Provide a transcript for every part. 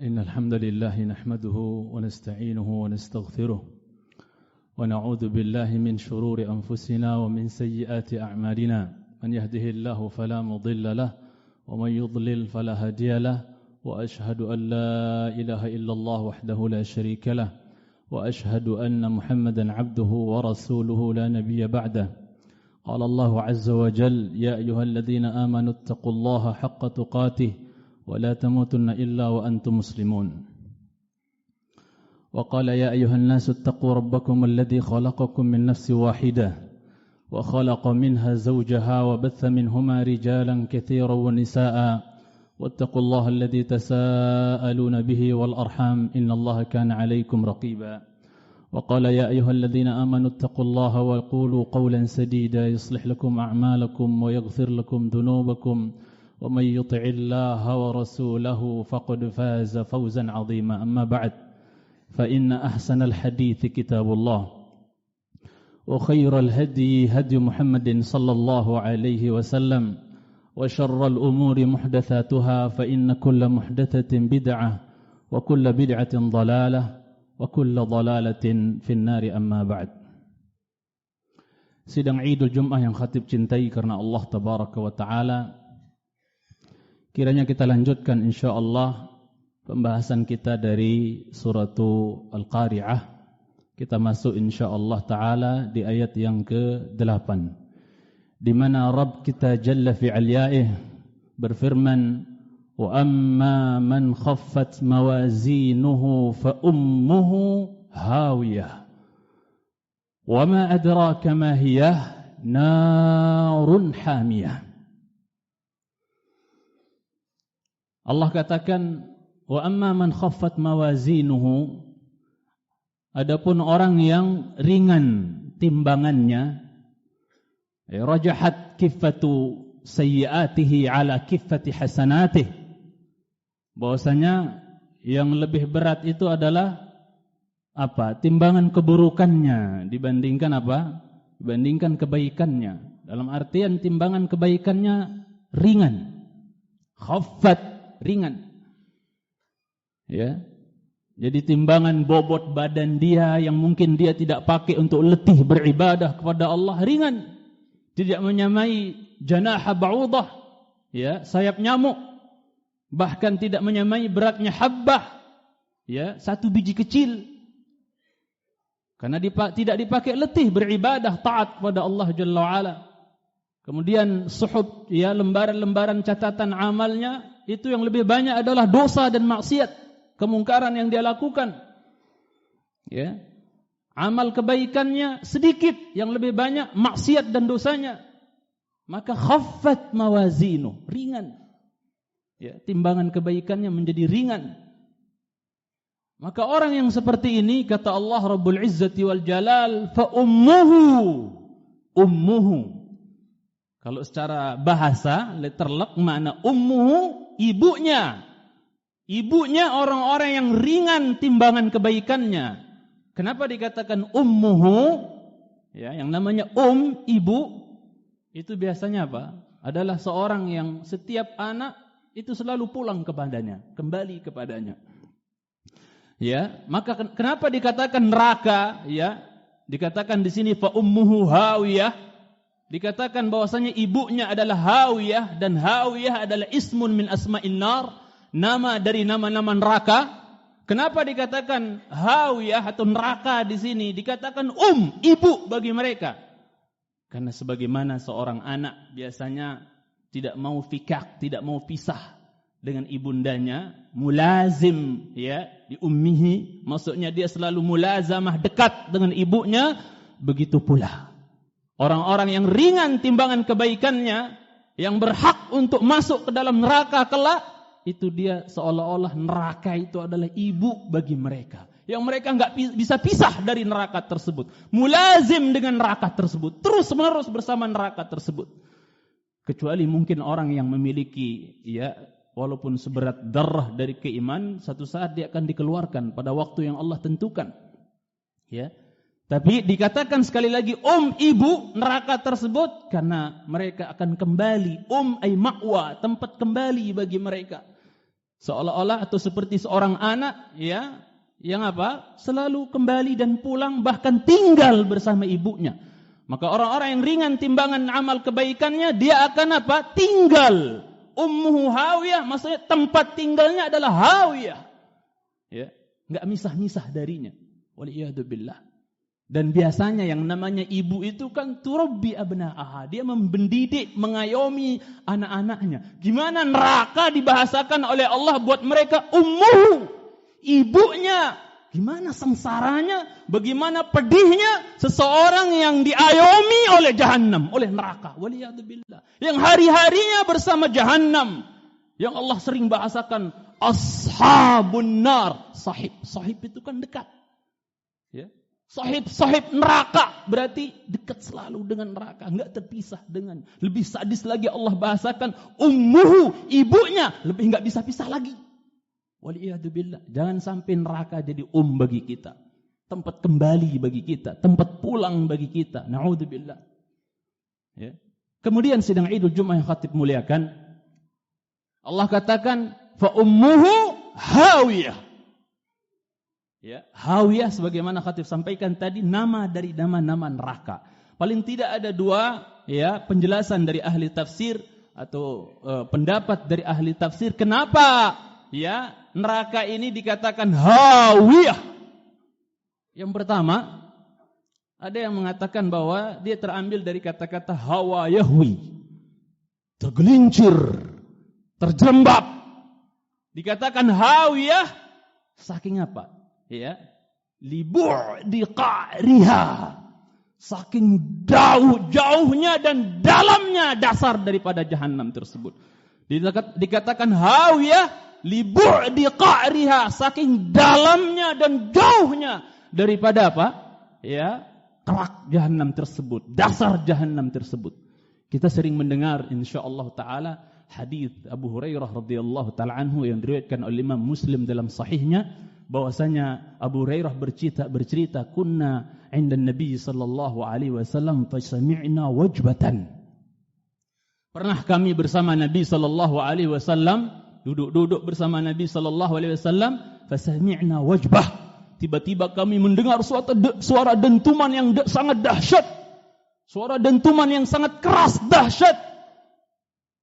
إن الحمد لله نحمده ونستعينه ونستغفره ونعوذ بالله من شرور أنفسنا ومن سيئات أعمالنا من يهده الله فلا مضل له ومن يضلل فلا هادي له وأشهد أن لا إله إلا الله وحده لا شريك له وأشهد أن محمدا عبده ورسوله لا نبي بعده قال الله عز وجل يا أيها الذين آمنوا اتقوا الله حق تقاته ولا تموتن إلا وأنتم مسلمون وقال يا أيها الناس اتقوا ربكم الذي خلقكم من نفس واحدة وخلق منها زوجها وبث منهما رجالا كثيرا ونساء واتقوا الله الذي تساءلون به والأرحام إن الله كان عليكم رقيبا وقال يا أيها الذين آمنوا اتقوا الله وقولوا قولا سديدا يصلح لكم أعمالكم ويغفر لكم ذنوبكم ومن يطع الله ورسوله فقد فاز فوزا عظيما أما بعد فإن أحسن الحديث كتاب الله وخير الهدي هدي محمد صلى الله عليه وسلم وشر الأمور محدثاتها فإن كل محدثة بدعة وكل بدعة ضلالة وكل ضلالة في النار أما بعد. Sidang Idul Jum'ah yang khatib cintai karena Allah Tabaraka wa Ta'ala, kiranya kita lanjutkan insyaallah pembahasan kita dari suratu Al-Qari'ah. Kita masuk insyaallah ta'ala di ayat yang ke-8, di mana Rabb kita Jalla fi 'Alyaih berfirman, wa amma man khaffat mawazinuhu fa ummuhu hawiyah wa ma adraka ma hiya narun hamiyah. Allah katakan, wa amma man khaffat mawazinuhu, adapun orang yang ringan timbangannya, rajahat kiffatu sayyiatihi ala kiffati hasanatih, bahwasanya yang lebih berat itu adalah apa? Timbangan keburukannya dibandingkan apa? Dibandingkan kebaikannya. Dalam artian timbangan kebaikannya ringan. Khaffat, ringan. Ya. Jadi timbangan bobot badan dia yang mungkin dia tidak pakai untuk letih beribadah kepada Allah ringan. Tidak menyamai janaha ba'udah, ya, sayap nyamuk. Bahkan tidak menyamai beratnya habbah, ya, satu biji kecil. Karena tidak dipakai letih beribadah taat kepada Allah Jalla wa'ala. Kemudian suhub, ya, lembaran-lembaran catatan amalnya itu yang lebih banyak adalah dosa dan maksiat, kemungkaran yang dia lakukan. Ya. Amal kebaikannya sedikit, yang lebih banyak maksiat dan dosanya. Maka khaffat mawazinu, ringan. Ya, timbangan kebaikannya menjadi ringan. Maka orang yang seperti ini, kata Allah Rabbul Izzati wal Jalal, fa ummuhu. Kalau secara bahasa letterlek makna ummuhu, ibunya. Ibunya orang-orang yang ringan timbangan kebaikannya. Kenapa dikatakan ummuhu? Ya, yang namanya ibu, itu biasanya apa? Adalah seorang yang setiap anak itu selalu pulang kepadanya, kembali kepadanya. Ya, maka kenapa dikatakan neraka? Ya, dikatakan di sini fa ummuhu hawiyah. Dikatakan bahwasanya ibunya adalah hawiyah, dan hawiyah adalah ismun min asma'in nar, nama dari nama-nama neraka. Kenapa dikatakan hawiyah atau neraka di sini? Dikatakan ibu bagi mereka. Karena sebagaimana seorang anak biasanya tidak mau fikak, tidak mau pisah dengan ibundanya, mulazim, ya, di ummihi, maksudnya dia selalu mulazamah, dekat dengan ibunya. Begitu pula orang-orang yang ringan timbangan kebaikannya, yang berhak untuk masuk ke dalam neraka kelak, itu dia seolah-olah neraka itu adalah ibu bagi mereka, yang mereka enggak bisa pisah dari neraka tersebut, mulazim dengan neraka tersebut, terus-menerus bersama neraka tersebut. Kecuali mungkin orang yang memiliki, ya, walaupun seberat darah dari keiman, satu saat dia akan dikeluarkan pada waktu yang Allah tentukan. Ya. Tapi dikatakan sekali lagi ibu neraka tersebut karena mereka akan kembali. Ay ma'wa, tempat kembali bagi mereka. Seolah-olah atau seperti seorang anak ya, yang apa? Selalu kembali dan pulang bahkan tinggal bersama ibunya. Maka orang-orang yang ringan timbangan amal kebaikannya, dia akan apa? Tinggal. Ummuhu hawiyah, maksudnya tempat tinggalnya adalah hawiyah. Ya, enggak misah-misah darinya. Waliyadzubillah. Dan biasanya yang namanya ibu itu kan turabbi abna'aha. Dia mendidik, mengayomi anak-anaknya. Gimana neraka dibahasakan oleh Allah buat mereka ummuhu, ibunya. Gimana sengsaranya, bagaimana pedihnya seseorang yang diayomi oleh jahannam, oleh neraka. Waliyadzubillah. Yang hari-harinya bersama jahannam. Yang Allah sering bahasakan ashabun nar. Sahib itu kan dekat. Ya. Sahib neraka berarti dekat selalu dengan neraka, enggak terpisah dengan. Lebih sadis lagi Allah bahasakan ummuhu, ibunya, lebih enggak bisa pisah lagi. Waliyadzubillah. Jangan sampai neraka jadi bagi kita, tempat kembali bagi kita, tempat pulang bagi kita. Na'udzubillah. Ya. Kemudian sidang Idul Jumat yang khatib muliakan, Allah katakan fa ummuhu hawiyah. Ya, hawiyah sebagaimana khatib sampaikan tadi, nama dari nama-nama neraka. Paling tidak ada dua ya penjelasan dari ahli tafsir atau pendapat dari ahli tafsir kenapa ya neraka ini dikatakan hawiyah. Yang pertama, ada yang mengatakan bahwa dia terambil dari kata-kata hawa yahwi, tergelincir, terjerembab. Dikatakan hawiyah saking apa? Ya, libu'di qa'riha, saking jauhnya dan dalamnya dasar daripada jahanam tersebut. Dikatakan hawiyah libu'di qa'riha, saking dalamnya dan jauhnya daripada apa? Ya, kerak jahanam tersebut, dasar jahanam tersebut. Kita sering mendengar insyaallah taala hadis Abu Hurairah radhiyallahu taala anhu yang diriwayatkan oleh Imam Muslim dalam sahihnya, bahwasanya Abu Hurairah bercerita kunna 'inda Nabi sallallahu alaihi wasallam fasami'na wajbatan. Pernah kami bersama Nabi sallallahu alaihi wasallam, duduk bersama Nabi sallallahu alaihi wasallam, fasami'na wajbah. Tiba-tiba kami mendengar suara dentuman yang sangat dahsyat. Suara dentuman yang sangat keras, dahsyat.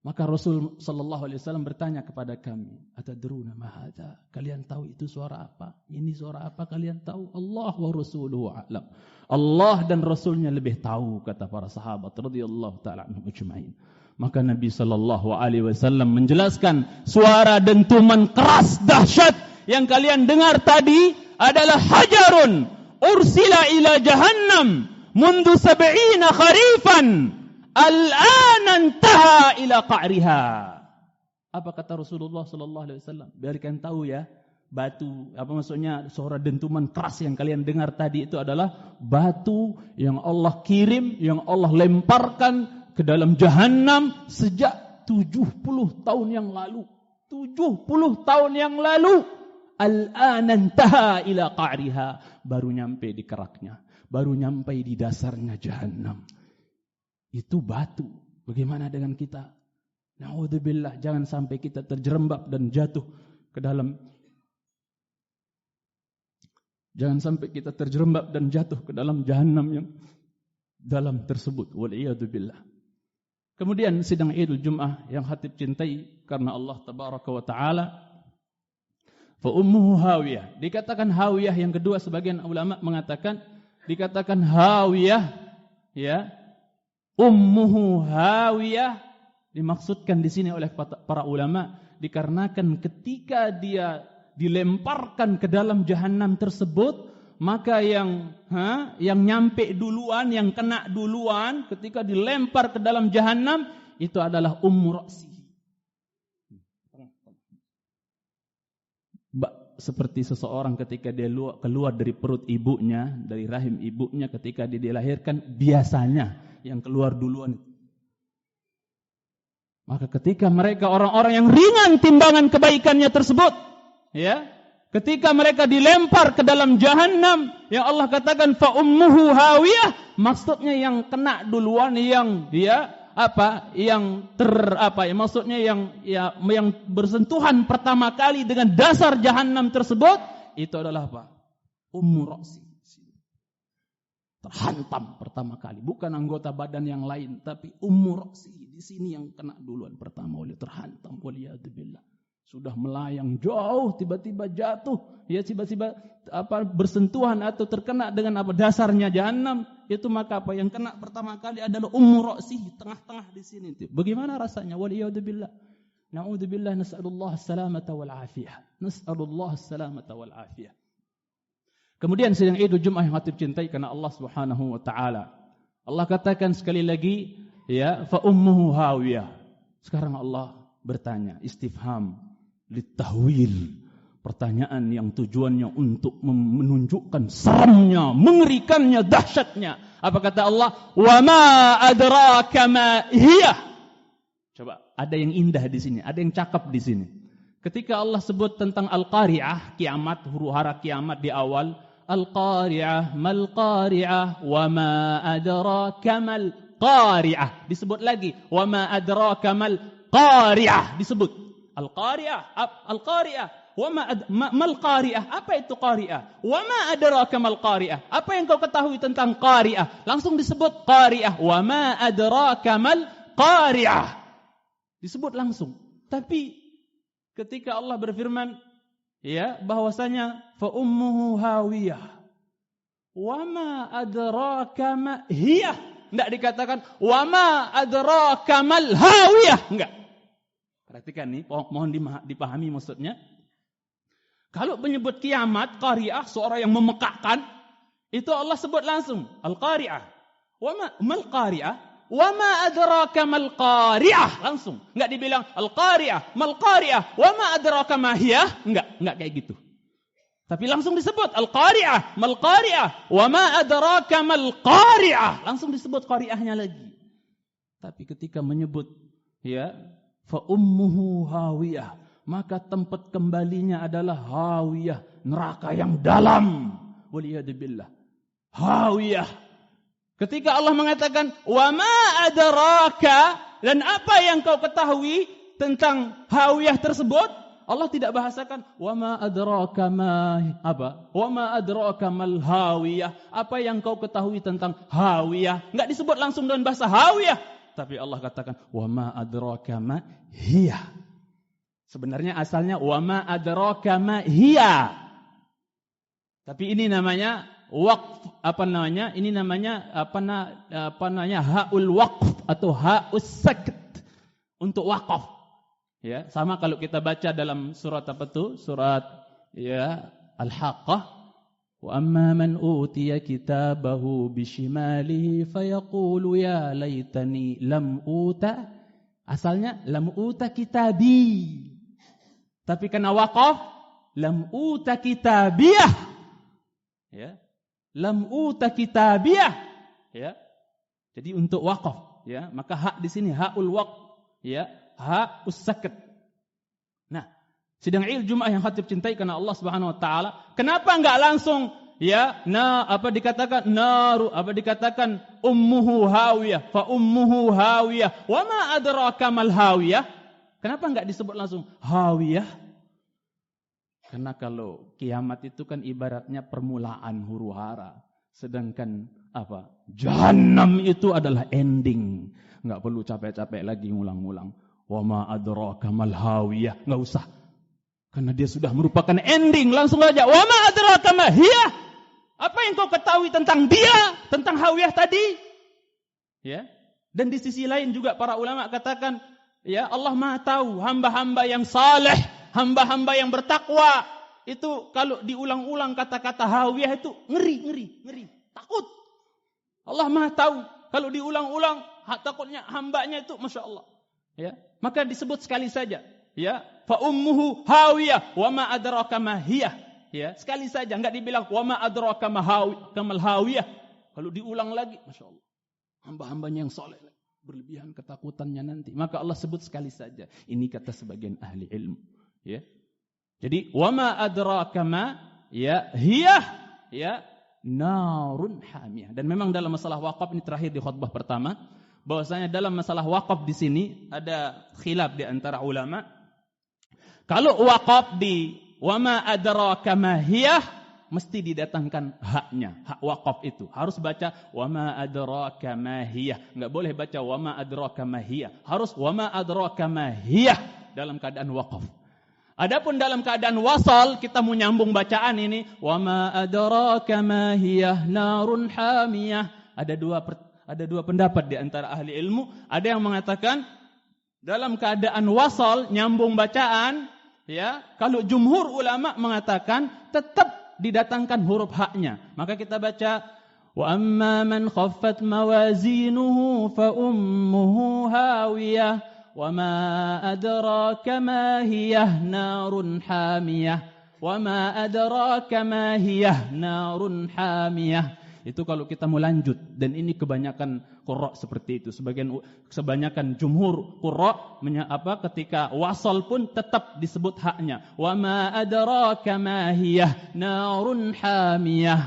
Maka Rasul sallallahu alaihi wasallam bertanya kepada kami, "Atadruna ma hadza?" Kalian tahu itu suara apa? Ini suara apa kalian tahu? Allah wa rasuluhu a'lam. Allah dan Rasulnya lebih tahu, kata para sahabat radhiyallahu taala anhum ajma'in. Maka Nabi sallallahu alaihi wasallam menjelaskan, suara dentuman keras dahsyat yang kalian dengar tadi adalah hajarun ursila ila jahannam mundu 70 kharifan. Al-ana intaha ila qa'riha. Apa kata Rasulullah sallallahu alaihi wasallam? Biarkan tahu ya, batu, apa maksudnya suara dentuman keras yang kalian dengar tadi itu adalah batu yang Allah kirim, yang Allah lemparkan ke dalam jahannam sejak 70 tahun yang lalu. 70 tahun yang lalu. Al-ana intaha ila qa'riha. Baru nyampe di keraknya, baru nyampe di dasarnya jahannam. Itu batu. Bagaimana dengan kita? Na'udzubillah, jangan sampai kita terjerembab dan jatuh ke dalam. Jangan sampai kita terjerembab dan jatuh ke dalam jahannam yang dalam tersebut. Waliyadzubillah. Kemudian sidang Idul Jum'ah yang khatib cintai karena Allah tabaraka wa taala, fa ummuhu hawiyah. Dikatakan hawiyah yang kedua, sebagian ulama mengatakan dikatakan hawiyah ya, ummuhu hawiyah, dimaksudkan di sini oleh para ulama dikarenakan ketika dia dilemparkan ke dalam jahanam tersebut, maka yang nyampe duluan, yang kena duluan ketika dilempar ke dalam jahanam itu adalah ummu ra'sihi. Seperti seseorang ketika dia keluar dari perut ibunya, dari rahim ibunya, ketika dia dilahirkan, biasanya yang keluar duluan. Maka ketika mereka orang-orang yang ringan timbangan kebaikannya tersebut, ya, ketika mereka dilempar ke dalam jahannam, yang Allah katakan fa ummuhu hawiyah, maksudnya yang kena duluan, yang dia maksudnya yang bersentuhan pertama kali dengan dasar jahanam tersebut itu adalah apa? Ummu Ra'si. Terhantam pertama kali, bukan anggota badan yang lain, tapi Ummu Ra'si di sini yang kena duluan pertama oleh terhantam. Waliyadzubillah. Sudah melayang jauh, tiba-tiba jatuh, ya tiba-tiba bersentuhan atau terkena dengan dasarnya jahanam, itu maka yang kena pertama kali adalah Ummu Ra'si, tengah-tengah di sini. Bagaimana rasanya? Waliyadzubillah. Na'udzubillah, nas'alullah as-salamata wal afiyah. Nas'alullah as-salamata wal afiyah. Kemudian sidang Idul Jumat yang hati cintai karena Allah Subhanahu wa taala. Allah katakan sekali lagi, ya, fa ummuhu hawiyah. Sekarang Allah bertanya, istifham litahwil, pertanyaan yang tujuannya untuk menunjukkan seramnya, mengerikannya, dahsyatnya. Apa kata Allah? Wa ma adraka ma hiya. Coba, ada yang indah di sini, ada yang cakep di sini. Ketika Allah sebut tentang al-qari'ah, kiamat, huru-hara kiamat di awal, al-qari'ah, mal qari'ah, wa ma adraka mal qari'ah. Disebut lagi, wa ma adraka mal qari'ah, disebut. Al-qari'ah, wa mal qari'ah. Apa itu qari'ah? Wa ma adraka mal qari'ah. Apa yang kau ketahui tentang qari'ah? Langsung disebut qari'ah. Wa ma adraka mal qari'ah. Disebut langsung. Tapi ketika Allah berfirman, ya, bahwasanya fa ummuhu hawiyah. Wa ma adraka ma hiya. Enggak dikatakan wa ma adraka mal hawiyah, enggak. Perhatikan nih, mohon dipahami maksudnya. Kalau menyebut kiamat, qari'ah, seorang yang memekakkan, itu Allah sebut langsung al-qari'ah. Wa ma mal qari'ah? Wa ma adraka mal qari'ah, langsung. Enggak dibilang al-qari'ah, mal qari'ah, wa ma adraka ma hiya, enggak kayak gitu. Tapi langsung disebut al-qari'ah, mal qari'ah, wa ma adraka mal qari'ah, langsung disebut qari'ahnya lagi. Tapi ketika menyebut, ya, fa ummuhu hawiyah, maka tempat kembalinya adalah hawiyah, neraka yang dalam. Waliyadzubillah. Hawiyah. Ketika Allah mengatakan wa ma adraka, dan apa yang kau ketahui tentang hawiyah tersebut, Allah tidak bahasakan wa ma adraka ma apa? Wa ma adraka mal hawiyah. Apa yang kau ketahui tentang hawiyah? Enggak disebut langsung dengan bahasa hawiyah. Tapi Allah katakan wa ma adraka ma hiya. Sebenarnya asalnya wa ma adraka ma hiya. Tapi ini namanya waqf, Ini namanya haul waqf atau haus sakt, untuk wakaf. Ya, sama kalau kita baca dalam surat apa tuh? Surat, ya, Al-Haqqah. Wa amma man utiya kitabahu bishimalihi fayaqulu ya laitani lam uta. Asalnya lam uta kitabi. Tapi karena waqaf, lam uta kitabiyah. Ya. Lam uta kitabiyah. Ya. Jadi untuk waqaf, ya, maka hak di sini haul waqf, ya, ha us-sakut. Nah, sidang Jumat yang khatib cintai karena Allah Subhanahu wa taala, kenapa enggak langsung, ya, dikatakan naru, dikatakan ummuhu hawiyah, fa ummuhu hawiyah, wa ma adraka mal hawiyah? Kenapa enggak disebut langsung hawiyah? Karena kalau kiamat itu kan ibaratnya permulaan huru-hara, sedangkan Jahannam itu adalah ending. Enggak perlu capek-capek lagi ngulang-ngulang. Wa ma adraka mal hawiyah, enggak usah. Karena dia sudah merupakan ending, langsung aja wa ma adraka ma hiya. Apa yang kau ketahui tentang dia, tentang hawiyah tadi? Ya. Dan di sisi lain juga para ulama katakan, ya, Allah Maha tahu hamba-hamba yang saleh, hamba-hamba yang bertakwa. Itu kalau diulang-ulang kata-kata hawiyah itu ngeri, takut. Allah Maha tahu kalau diulang-ulang takutnya hambanya itu, masya Allah. Ya, maka disebut sekali saja. Ya, fa ummuhu hawiyah wa ma adraka ma hiya. Ya, sekali saja, enggak dibilang wa ma adraka ma kamal hawiyah. Kalau diulang lagi, masya Allah, hamba-hambanya yang saleh berlebihan ketakutannya nanti. Maka Allah sebut sekali saja. Ini kata sebagian ahli ilmu. Ya, jadi wa ma adraka ma, ya, hiya, ya, narun hamiyah. Dan memang dalam masalah wakaf ini terakhir di khutbah pertama, bahwasanya dalam masalah wakaf di sini ada khilaf di antara ulama. Kalau wakaf di wama adraka ma hiyah, mesti didatangkan haknya, hak wakaf itu. Harus baca wama adraka ma hiyah. Enggak boleh baca wama adraka ma hiyah. Harus wama adraka ma hiyah dalam keadaan wakaf. Adapun dalam keadaan wasal, kita mau nyambung bacaan ini, wama adraka ma hiyah narun hamiyah. Ada dua pendapat di antara ahli ilmu. Ada yang mengatakan dalam keadaan wasal nyambung bacaan, ya. Kalau jumhur ulama mengatakan tetap didatangkan huruf haknya. Maka kita baca wa amma man khaffat mawazinuhu fa ummuhu hawiyah. وَمَا أَدْرَاكَ مَا هِيَهْ نَارٌ حَامِيَةٌ وَمَا أَدْرَاكَ مَا هِيَهْ نَارٌ حَامِيَةٌ. Itu kalau kita mau lanjut, dan ini kebanyakan qurra seperti itu. Sebanyakan jumhur qurra ketika wasal pun tetap disebut haknya. وَمَا أَدْرَاكَ مَا هِيَهْ نَارٌ حَامِيَةٌ.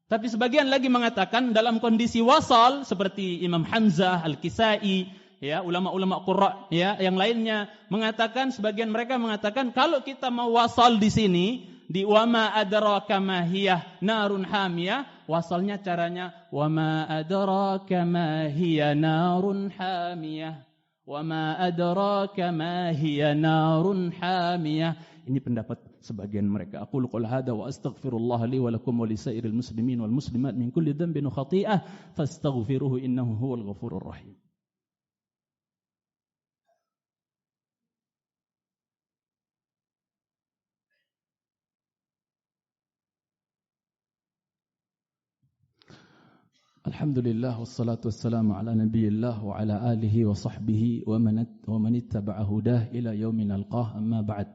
Tapi sebagian lagi mengatakan dalam kondisi wasal seperti Imam Hamzah, Al-Kisai, ya, ulama-ulama qurra, ya, yang lainnya mengatakan, sebagian mereka mengatakan kalau kita mau wasal di sini di wama adraka ma hiyah narun hamiyah, wasalnya caranya wama adraka ma hiya narun hamiyah, wama adraka ma hiya narun hamiyah. Ini pendapat sebagian mereka. Aqulu qoul hadza wa astaghfirullah li wa lakum wa lisairil muslimin wal muslimat min kulli dhanbin wa khati'ah fastaghfiruhu innahu huwal ghafurur rahim. Alhamdulillah wassalatu wassalamu ala nabiyillah wa ala alihi wa sahbihi wa man ittaba'a hudah ila yaumin alqah, amma ba'd.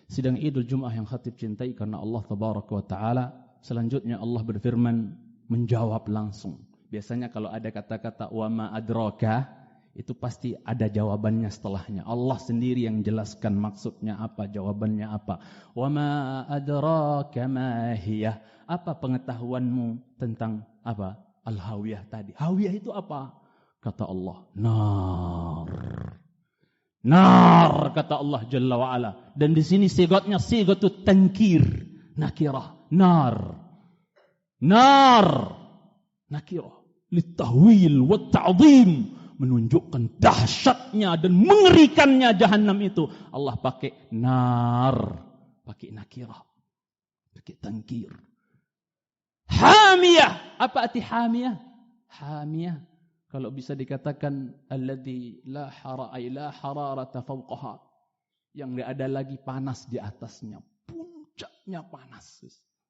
Sidang Idul Jum'ah yang khatib cintai karena Allah tabaraka wa taala. Selanjutnya Allah berfirman menjawab langsung. Biasanya kalau ada kata-kata wa ma adraka, itu pasti ada jawabannya setelahnya. Allah sendiri yang jelaskan maksudnya apa, jawabannya apa. Wa ma adraka ma hiya. Apa pengetahuanmu tentang apa? Al-hawiyah tadi. Hawiyah itu apa? Kata Allah, nar. Nar, kata Allah Jalla wa'ala. Dan di sini sigatnya sigatut tankir. Nakirah. Nar. Nar. Nakirah. Litahwil wa ta'zim. Menunjukkan dahsyatnya dan mengerikannya jahannam itu. Allah pakai nar. Pakai nakirah. Pakai tankir. Hamiyah. Apa arti hamiyah? Hamiyah kalau bisa dikatakan alladzi la hararata fawqaha, yang enggak ada lagi panas di atasnya, puncaknya panas,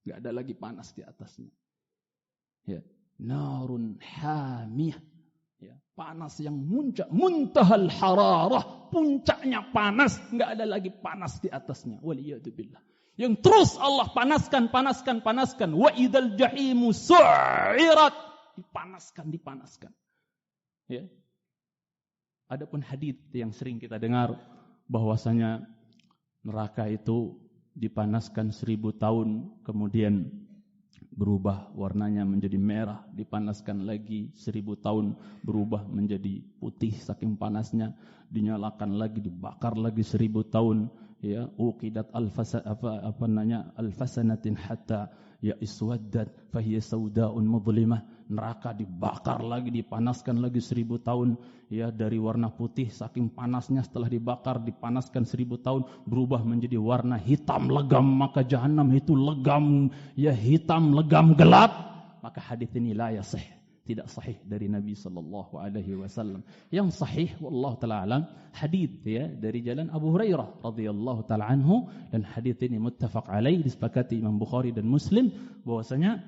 enggak ada lagi panas di atasnya. Ya, narun hamiyah. Ya, panas yang muntahal hararah, puncaknya panas, enggak ada lagi panas di atasnya. Waliyadzubillah. Yang terus Allah panaskan. Wa idzal jahimu su'irat. Dipanaskan. Ya. Adapun hadits yang sering kita dengar bahwasanya neraka itu dipanaskan 1000 tahun, kemudian berubah warnanya menjadi merah, dipanaskan lagi 1000 tahun, berubah menjadi putih saking panasnya, dinyalakan lagi, dibakar lagi 1000 tahun. Ya, uqidat alfasanatin hatta ya iswaddat fahiya saudaun mudlimah. Neraka dibakar lagi, dipanaskan lagi 1000 tahun, ya, dari warna putih saking panasnya, setelah dibakar dipanaskan 1000 tahun berubah menjadi warna hitam legam. Maka jahanam itu legam, ya, hitam legam gelap. Maka hadis ini la yasih, tidak sahih dari Nabi sallallahu alaihi wasallam. Yang sahih wallahu taala alam hadis, ya, dari jalan Abu Hurairah radhiyallahu taala anhu, dan hadis ini muttafaq alaih, disepakati Imam Bukhari dan Muslim, bahwasanya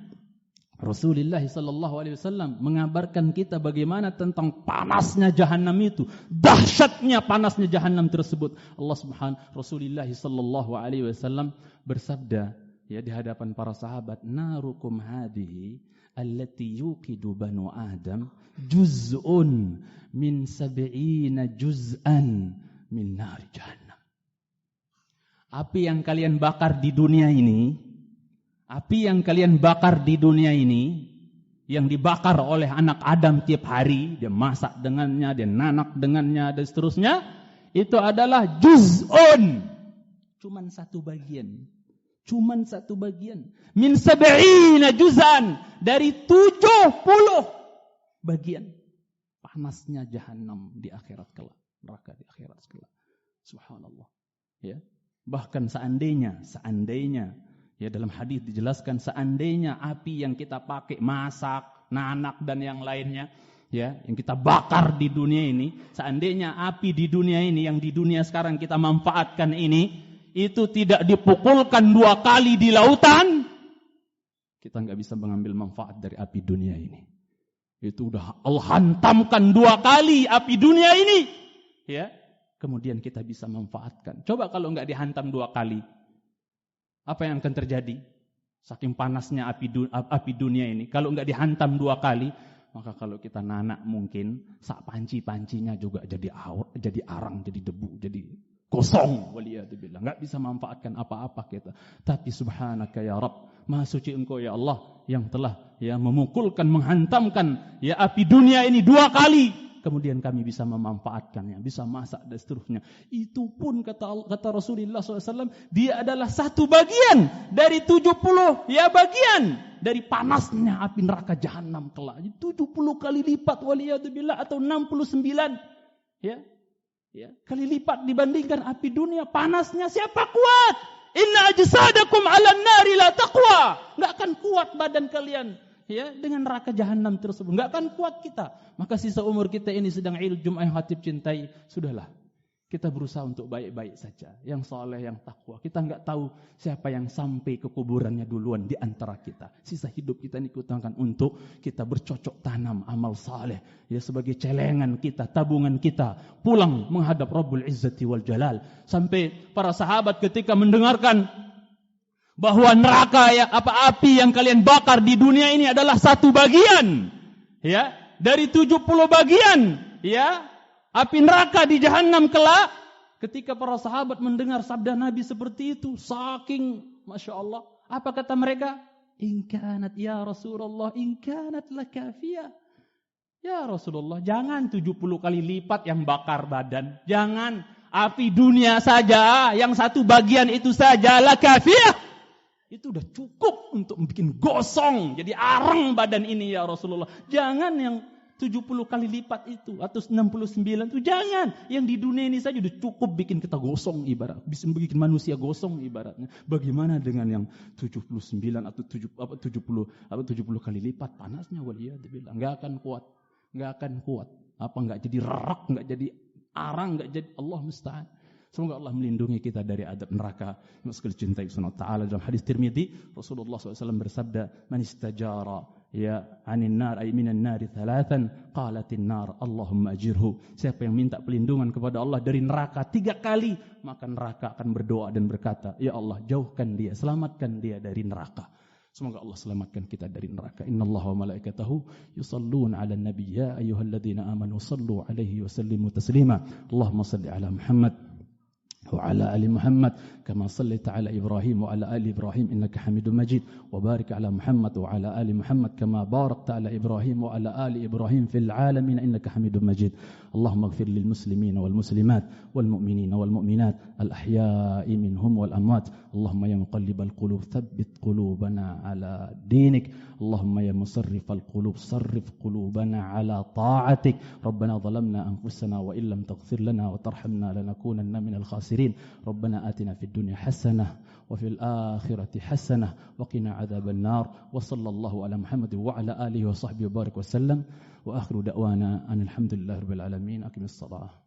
Rasulullah sallallahu alaihi wasallam mengabarkan kita bagaimana tentang panasnya jahanam itu, dahsyatnya panasnya jahanam tersebut. Rasulullah sallallahu alaihi wasallam bersabda, ya, di hadapan para sahabat, narukum hadihi allati yuqidu banu Adam juz'un min 70 juz'an min nar jahannam. Api yang kalian bakar di dunia ini, yang dibakar oleh anak Adam tiap hari, dia masak dengannya, dia nanak dengannya, dan seterusnya, itu adalah juz'un. Cuman satu bagian. Min 70 juz'an. Dari 70 bagian. Panasnya jahanam di akhirat kelak. Neraka di akhirat kelak. Subhanallah. Ya. Bahkan seandainya, ya dalam hadis dijelaskan, seandainya api yang kita pakai masak, nanak dan yang lainnya, ya, yang kita bakar di dunia ini, seandainya api di dunia ini yang di dunia sekarang kita manfaatkan ini, itu tidak dipukulkan 2 kali di lautan, kita nggak bisa mengambil manfaat dari api dunia ini. Itu udah Allah hantamkan 2 kali api dunia ini, ya. Kemudian kita bisa manfaatkan. Coba kalau nggak dihantam 2 kali, apa yang akan terjadi? Saking panasnya api dunia ini, kalau nggak dihantam 2 kali, maka kalau kita nanak mungkin sak panci-pancinya juga jadi arang, jadi debu, jadi kosong. Waliyadzubillah, nggak bisa manfaatkan apa-apa kita. Tapi subhanaka ya Rabb, maha suci Engkau ya Allah yang telah ya memukulkan, menghantamkan ya api dunia ini 2 kali. Kemudian kami bisa memanfaatkannya, bisa masak dan seterusnya. Itu pun kata Rasulullah SAW, dia adalah 1 bagian dari 70 ya bagian dari panasnya api neraka jahanam kelak. 70 kali lipat waliyadzubillah, atau 69 ya kali lipat dibandingkan api dunia. Panasnya siapa kuat? Inna ajsadakum 'alan nari la taqwa. Enggak akan kuat badan kalian ya dengan neraka jahanam tersebut, enggak akan kuat kita. Maka sisa umur kita ini sedang Idul Jum'ah yang Khatib cintai, sudahlah kita berusaha untuk baik-baik saja, yang saleh, yang takwa. Kita enggak tahu siapa yang sampai ke kuburannya duluan di antara kita. Sisa hidup kita ini kutakan untuk kita bercocok tanam amal saleh ya, sebagai celengan kita, tabungan kita pulang menghadap Rabbul Izzati wal Jalal. Sampai para sahabat ketika mendengarkan bahwa neraka ya, api yang kalian bakar di dunia ini adalah 1 bagian ya dari 70 bagian ya api neraka di jahanam kelak. Ketika para sahabat mendengar sabda Nabi seperti itu, saking Masya Allah, apa kata mereka? In kanat ya Rasulullah, in kanat lakafiyah. Ya Rasulullah, jangan 70 kali lipat yang bakar badan, jangan api dunia saja, yang 1 bagian itu saja lakafiyah. Itu udah cukup untuk bikin gosong, jadi arang badan ini ya Rasulullah. Jangan yang 70 kali lipat itu, atau 69 itu jangan. Yang di dunia ini saja udah cukup bikin kita gosong ibarat. Bisa bikin manusia gosong ibaratnya. Bagaimana dengan yang 79 atau 70 kali lipat panasnya waliyadzubillah. Enggak akan kuat. Apa enggak jadi rerak, enggak jadi arang, enggak jadi, Allah musta'an. Semoga Allah melindungi kita dari adab neraka. Sekali cintai Subhanahu wa ta'ala. Dalam hadis Tirmidzi, Rasulullah SAW bersabda, "Man istajara ya anin nar ay minan nari 3, qalatin nar Allahumma ajirhu." Siapa yang minta pelindungan kepada Allah dari neraka 3 kali, maka neraka akan berdoa dan berkata, "Ya Allah, jauhkan dia, selamatkan dia dari neraka." Semoga Allah selamatkan kita dari neraka. Innallaha wa malaikatahu yusalluna 'alan nabiy ya ayyuhalladzina amanu sallu 'alaihi wa sallimu taslima. Allahumma shalli 'ala Muhammad وعلى آل محمد كما صليت على إبراهيم وعلى آل إبراهيم إنك حميد مجيد وبارك على محمد وعلى آل محمد كما باركت على إبراهيم وعلى آل إبراهيم في العالمين إنك حميد مجيد اللهم اغفر للمسلمين والمسلمات والمؤمنين والمؤمنات الأحياء منهم والأموات اللهم يا مقلب القلوب ثبت قلوبنا على دينك اللهم يا مصرف القلوب صرف قلوبنا على طاعتك ربنا ظلمنا أنفسنا وإن لم تغفر لنا وترحمنا لنكونن من الخاسرين ربنا آتنا في الدنيا حسنة وفي الآخرة حسنة وقنا عذاب النار وصلى الله على محمد وعلى آله وصحبه وبارك وسلم وآخر دعوانا أن الحمد لله رب العالمين أقم الصلاة